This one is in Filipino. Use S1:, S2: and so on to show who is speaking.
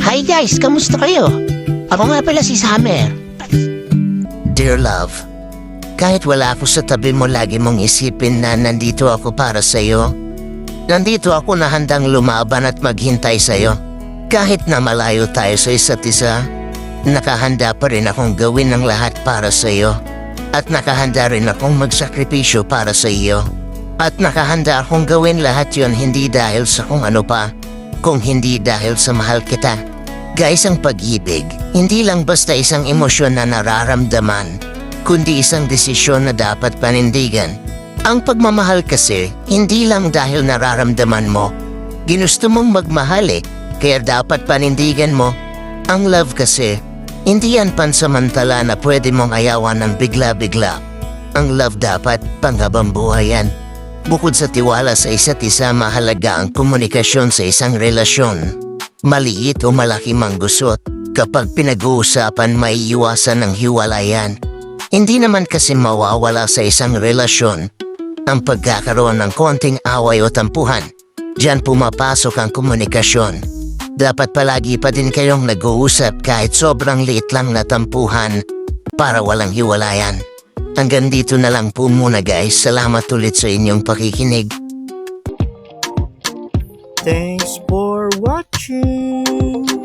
S1: Hi guys, kamusta kayo? Ako nga pala si Summer.
S2: Dear love, kahit wala ako sa tabi mo, lagi mong isipin na nandito ako para sa'yo. Nandito ako na handang lumaban at maghintay sa'yo. Kahit na malayo tayo sa isa't isa, nakahanda pa rin akong gawin ang lahat para sa'yo. At nakahanda rin akong magsakripisyo para sa iyo. At nakahanda akong gawin lahat yon hindi dahil sa kung ano pa, kung hindi dahil sa mahal kita. Guys, ang pag-ibig, hindi lang basta isang emosyon na nararamdaman, kundi isang desisyon na dapat panindigan. Ang pagmamahal kasi, hindi lang dahil nararamdaman mo. Ginusto mong magmahal kaya dapat panindigan mo. Ang love kasi, hindi yan pansamantala na pwede mong ayawan ng bigla-bigla. Ang love dapat panghabang buhay yan. Bukod sa tiwala sa isa't isa, mahalaga ang komunikasyon sa isang relasyon. Maliit o malaki mang gusot, kapag pinag-uusapan may iwasan ng hiwalayan. Hindi naman kasi mawawala sa isang relasyon ang pagkakaroon ng konting away o tampuhan. Diyan pumapasok ang komunikasyon. Dapat palagi pa din kayong nag-uusap kahit sobrang liit lang na tampuhan para walang hiwalayan. Hanggang dito na lang po muna guys. Salamat ulit sa inyong pakikinig.
S3: Thanks for watching.